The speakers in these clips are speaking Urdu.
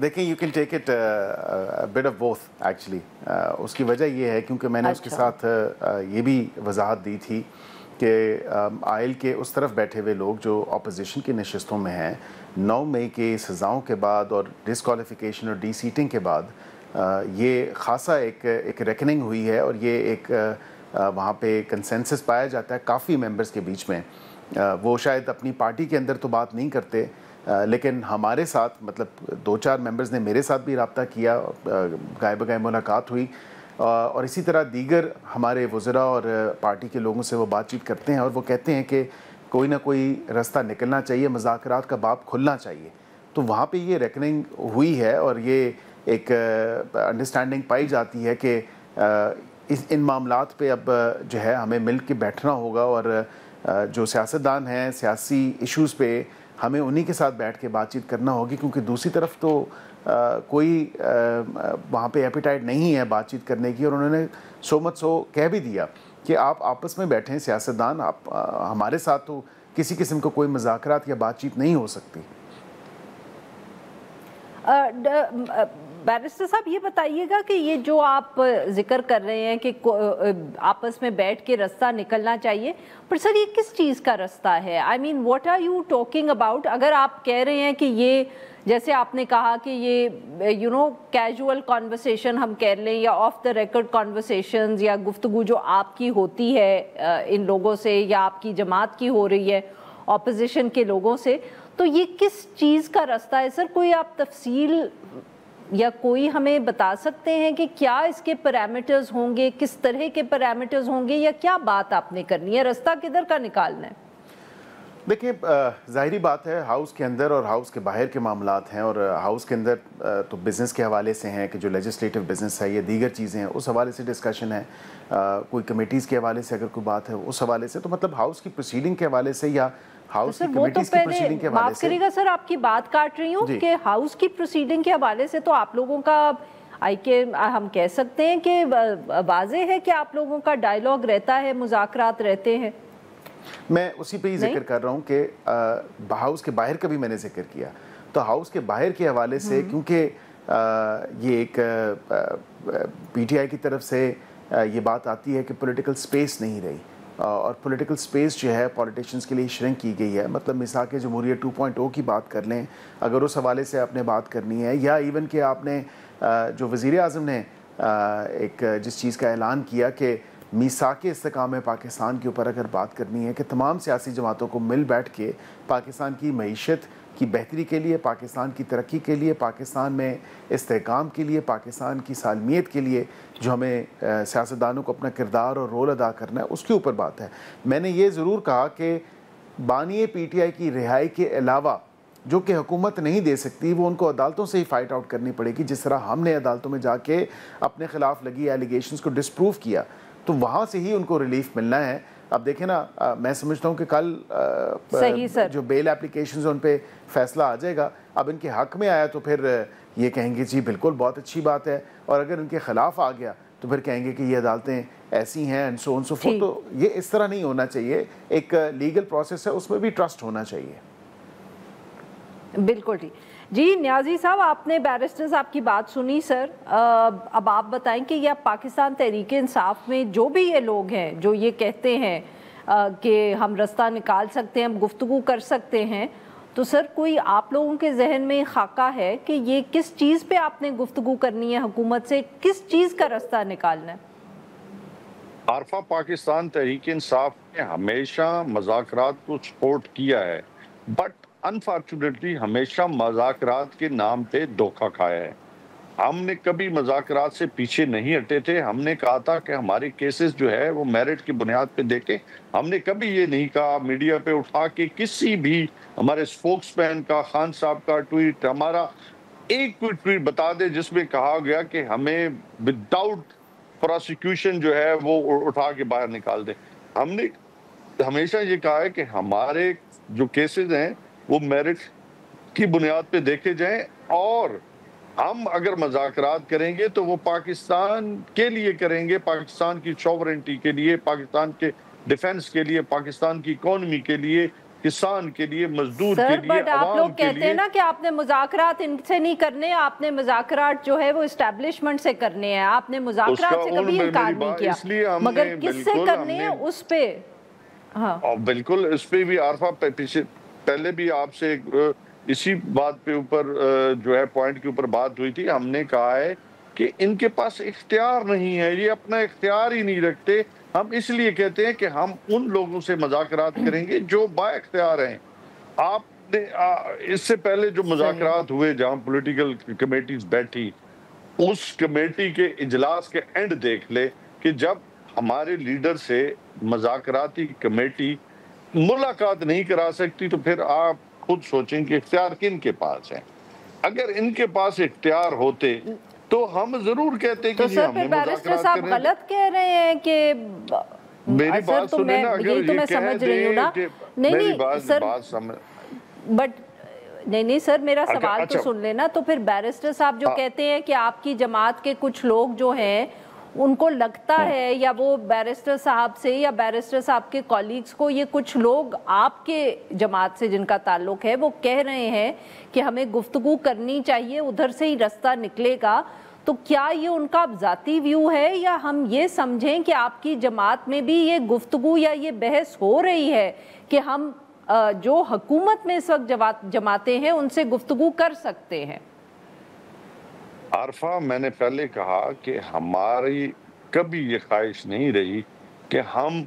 دیکھیں you can take it bit of both actually. اس کی وجہ یہ ہے کیونکہ میں نے اس کے ساتھ یہ بھی وضاحت دی تھی کہ آئل کے اس طرف بیٹھے ہوئے لوگ جو اپوزیشن کی نشستوں میں ہیں 9 مئی کے سزاؤں کے بعد اور ڈسکوالیفیکیشن اور ڈی سیٹنگ کے بعد یہ خاصا ایک ریکننگ ہوئی ہے اور یہ ایک وہاں پہ کنسنسس پایا جاتا ہے کافی ممبرز کے بیچ میں. وہ شاید اپنی پارٹی کے اندر تو بات نہیں کرتے لیکن ہمارے ساتھ مطلب 2-4 ممبرز نے میرے ساتھ بھی رابطہ کیا, گائے بگائے ملاقات ہوئی اور اسی طرح دیگر ہمارے وزراء اور پارٹی کے لوگوں سے وہ بات چیت کرتے ہیں اور وہ کہتے ہیں کہ کوئی نہ کوئی راستہ نکلنا چاہیے, مذاکرات کا باب کھلنا چاہیے. تو وہاں پہ یہ ریکننگ ہوئی ہے اور یہ ایک انڈرسٹینڈنگ پائی جاتی ہے کہ ان معاملات پہ اب جو ہے ہمیں مل کے بیٹھنا ہوگا اور جو سیاستدان ہیں سیاسی ایشوز پہ ہمیں انہی کے ساتھ بیٹھ کے بات چیت کرنا ہوگی کیونکہ دوسری طرف تو کوئی وہاں پہ ایپیٹائٹ نہیں ہے بات چیت کرنے کی. اور انہوں نے سو مت سو کہہ بھی دیا کہ آپ آپس میں بیٹھیں سیاستدان, آپ ہمارے ساتھ تو کسی قسم کو کوئی مذاکرات یا بات چیت نہیں ہو سکتی. بیرسٹر صاحب یہ بتائیے گا کہ یہ جو آپ ذکر کر رہے ہیں کہ آپس میں بیٹھ کے راستہ نکلنا چاہیے, پر سر یہ کس چیز کا راستہ ہے؟ I mean what are you talking about? اگر آپ کہہ رہے ہیں کہ یہ جیسے آپ نے کہا کہ یہ کیجول کانورسیشن ہم کہہ لیں یا آف دا ریکارڈ کانورسیشنز یا گفتگو جو آپ کی ہوتی ہے ان لوگوں سے یا آپ کی جماعت کی ہو رہی ہے اپوزیشن کے لوگوں سے, تو یہ کس چیز کا راستہ ہے سر؟ کوئی آپ تفصیل یا کوئی ہمیں بتا سکتے ہیں کہ کیا اس کے پیرامیٹرز ہوں گے, کس طرح کے پیرامیٹرز ہوں گے, یا کیا بات آپ نے کرنی ہے, راستہ کدھر کا نکالنا ہے؟ دیکھیں ظاہری بات ہے ہاؤس کے اندر اور ہاؤس کے باہر کے معاملات ہیں, اور ہاؤس کے اندر تو بزنس کے حوالے سے ہیں کہ جو لیجسلیٹو بزنس ہے یا دیگر چیزیں ہیں اس حوالے سے ڈسکشن ہے, کوئی کمیٹیز کے حوالے سے اگر کوئی بات ہے اس حوالے سے, تو مطلب ہاؤس کی پروسیڈنگ کے حوالے سے یا ہاؤس کی کمیٹیز کی پروسیڈنگ کے حوالے سے. معاف کریے گا سر آپ کی بات کاٹ رہی ہوں کہ ہاؤس کی پروسیڈنگ کے حوالے سے تو آپ لوگوں کا ہم کہہ سکتے ہیں کہ واضح ہے کہ آپ لوگوں کا ڈائیلاگ رہتا ہے, مذاکرات رہتے ہیں. میں اسی پہ ہی ذکر کر رہا ہوں کہ ہاؤس کے باہر کا بھی میں نے ذکر کیا, تو ہاؤس کے باہر کے حوالے سے کیونکہ یہ ایک پی ٹی آئی کی طرف سے یہ بات آتی ہے کہ پولیٹیکل سپیس نہیں رہی, اور پولیٹیکل سپیس جو ہے پولیٹیشنز کے لیے شرنک کی گئی ہے. مطلب میثاق جمہوریت 2.0 کی بات کر لیں اگر اس حوالے سے آپ نے بات کرنی ہے, یا ایون کہ آپ نے جو وزیر اعظم نے ایک جس چیز کا اعلان کیا کہ میثاق استحکام پاکستان کے اوپر اگر بات کرنی ہے کہ تمام سیاسی جماعتوں کو مل بیٹھ کے پاکستان کی معیشت کی بہتری کے لیے, پاکستان کی ترقی کے لیے, پاکستان میں استحکام کے لیے, پاکستان کی سالمیت کے لیے جو ہمیں سیاستدانوں کو اپنا کردار اور رول ادا کرنا ہے اس کے اوپر بات ہے. میں نے یہ ضرور کہا کہ بانی پی ٹی آئی کی رہائی کے علاوہ جو کہ حکومت نہیں دے سکتی وہ ان کو عدالتوں سے ہی فائٹ آؤٹ کرنی پڑے گی, جس طرح ہم نے عدالتوں میں جا کے اپنے خلاف لگی ایلیگیشنز کو ڈسپروو کیا تو وہاں سے ہی ان کو ریلیف ملنا ہے. اب دیکھیں نا, میں سمجھتا ہوں کہ کل جو بیل اپلیکیشنز ان پہ فیصلہ آ جائے گا, اب ان کے حق میں آیا تو پھر یہ کہیں گے جی بالکل بہت اچھی بات ہے, اور اگر ان کے خلاف آ گیا تو پھر کہیں گے کہ یہ عدالتیں ایسی ہیں and so on so forth. تو یہ اس طرح نہیں ہونا چاہیے, ایک لیگل پروسیس ہے اس میں بھی ٹرسٹ ہونا چاہیے. بالکل ٹھیک. جی نیازی صاحب, آپ نے بیرسٹر صاحب کی بات سنی سر, اب آپ بتائیں کہ یہ پاکستان تحریک انصاف میں جو بھی یہ لوگ ہیں جو یہ کہتے ہیں کہ ہم راستہ نکال سکتے ہیں, ہم گفتگو کر سکتے ہیں, تو سر کوئی آپ لوگوں کے ذہن میں خاکہ ہے کہ یہ کس چیز پہ آپ نے گفتگو کرنی ہے حکومت سے, کس چیز کا راستہ نکالنا ہے؟ عارفہ, پاکستان تحریک انصاف نے ہمیشہ مذاکرات کو سپورٹ کیا ہے, بٹ انفارچونیٹلی ہمیشہ مذاکرات کے نام پہ دھوکہ کھایا ہے. ہم نے کبھی مذاکرات سے پیچھے نہیں ہٹے تھے. ہم نے کہا تھا کہ ہمارے کیسز جو ہے وہ میرٹ کی بنیاد پہ دیکھیں. ہم نے کبھی یہ نہیں کہا میڈیا پہ اٹھا کے کسی بھی ہمارے سپوکس مین کا, خان صاحب کا ٹویٹ, ہمارا ایک کوئی ٹویٹ بتا دے جس میں کہا گیا کہ ہمیں وداؤٹ پروسیکیوشن جو ہے وہ اٹھا کے باہر نکال دیں. ہم نے ہمیشہ یہ کہا ہے کہ ہمارے جو کیسز ہیں وہ میرٹ کی بنیاد پہ دیکھے جائیں, اور ہم اگر مذاکرات کریں گے تو وہ پاکستان کے لیے کریں گے, پاکستان کی سوورنٹی کے لیے, پاکستان کے ڈیفنس کے لیے, پاکستان کی اکانومی کے لیے, کسان کے لیے، مزدور کے سر لیے، بٹ آپ عوام لوگ کے کہتے لیے. ہیں نا کہ آپ نے مذاکرات ان سے نہیں کرنے، آپ نے مذاکرات جو ہے وہ اسٹیبلشمنٹ سے کرنے ہیں، آپ نے مذاکرات سے کبھی انکار نہیں کیا، اس لیے ہم مگر نے کس سے کرنے ہیں اس پہ. ہاں بالکل اس پہ بھی عارفہ پہلے بھی آپ سے اسی بات پہ اوپر جو ہے پوائنٹ کے اوپر بات ہوئی تھی. ہم نے کہا ہے کہ ان کے پاس اختیار نہیں ہے، یہ اپنا اختیار ہی نہیں رکھتے. ہم اس لیے کہتے ہیں کہ ہم ان لوگوں سے مذاکرات کریں گے جو با اختیار ہیں. آپ نے اس سے پہلے جو مذاکرات ہوئے جہاں پولیٹیکل کمیٹیز بیٹھی، اس کمیٹی کے اجلاس کے اینڈ دیکھ لے کہ جب ہمارے لیڈر سے مذاکراتی کمیٹی ملاقات نہیں کرا سکتی تو پھر آپ خود سوچیں کہ اختیار کن کے پاس ہے. اگر ان کے پاس اختیار ہوتے تو ہم ضرور کہتے کہ تو جی سر ہم پھر نے بیرسٹر مذاکرات صاحب کریں. غلط کہہ رہے ہیں کہ میری سر بات تو سنیں میں نا، اگر یہی تو یہ میں کہہ سمجھ رہی ہوں دیں نا. کہ نہیں میری نہیں سر بات سمجھ. بٹ نہیں سر میرا سوال تو اچھا سن لینا. تو پھر بیرسٹر صاحب جو کہتے ہیں کہ آپ کی جماعت کے کچھ لوگ جو ہیں ان کو لگتا ہے، یا وہ بیرسٹر صاحب سے یا بیرسٹر صاحب کے کولیگز کو، یہ کچھ لوگ آپ کے جماعت سے جن کا تعلق ہے وہ کہہ رہے ہیں کہ ہمیں گفتگو کرنی چاہیے، ادھر سے ہی رستہ نکلے گا. تو کیا یہ ان کا ذاتی ویو ہے، یا ہم یہ سمجھیں کہ آپ کی جماعت میں بھی یہ گفتگو یا یہ بحث ہو رہی ہے کہ ہم جو حکومت میں اس وقت جماعتیں ہیں ان سے گفتگو کر سکتے ہیں؟ عارفہ میں نے پہلے کہا کہ ہماری کبھی یہ خواہش نہیں رہی کہ ہم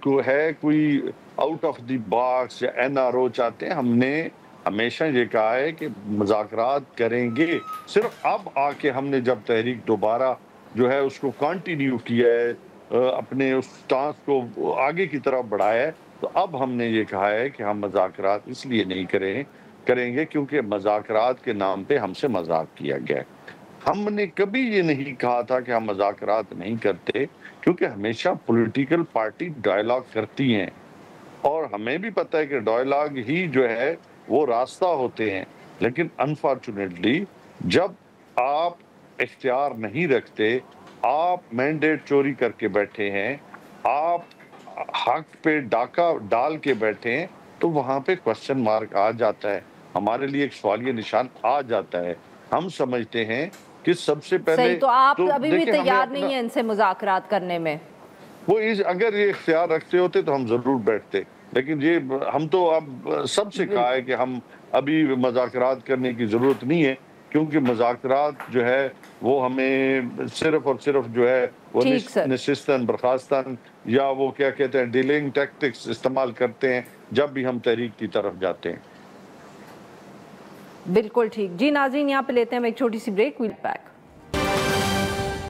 کو ہے کوئی آؤٹ آف دی باکس یا این آر او چاہتے ہیں. ہم نے ہمیشہ یہ کہا ہے کہ مذاکرات کریں گے. صرف اب آ کے ہم نے جب تحریک دوبارہ جو ہے اس کو کنٹینیو کیا ہے، اپنے اس ٹاسک کو آگے کی طرف بڑھایا ہے، تو اب ہم نے یہ کہا ہے کہ ہم مذاکرات اس لیے نہیں کریں گے کیونکہ مذاکرات کے نام پہ ہم سے مذاق کیا گیا ہے. ہم نے کبھی یہ نہیں کہا تھا کہ ہم مذاکرات نہیں کرتے، کیونکہ ہمیشہ پولیٹیکل پارٹی ڈائیلاگ کرتی ہیں اور ہمیں بھی پتہ ہے کہ ڈائیلاگ ہی جو ہے وہ راستہ ہوتے ہیں. لیکن انفارچونیٹلی جب آپ اختیار نہیں رکھتے، آپ مینڈیٹ چوری کر کے بیٹھے ہیں، آپ حق پہ ڈاکہ ڈال کے بیٹھے ہیں، تو وہاں پہ کوسچن مارک آ جاتا ہے، ہمارے لیے ایک سوالیہ نشان آ جاتا ہے. ہم سمجھتے ہیں کہ سب سے پہلے صحیح. تو آپ تو ابھی بھی دیکھیں ہمیں تیار اپنا نہیں ہیں ان سے مذاکرات کرنے میں؟ وہ اگر یہ اختیار رکھتے ہوتے تو ہم ضرور بیٹھتے. لیکن یہ ہم تو اب سب سے کہا ہے کہ ہم ابھی مذاکرات کرنے کی ضرورت نہیں ہے، کیونکہ مذاکرات جو ہے وہ ہمیں صرف اور صرف جو ہے وہ ٹھیک سر. نشستاً برخاستاً یا وہ کیا کہتے ہیں ڈیلنگ ٹیکٹکس استعمال کرتے ہیں جب بھی ہم تحریک کی طرف جاتے ہیں. بالکل ٹھیک. جی ناظرین یہاں پہ لیتے ہیں ایک چھوٹی سی بریک. Well back.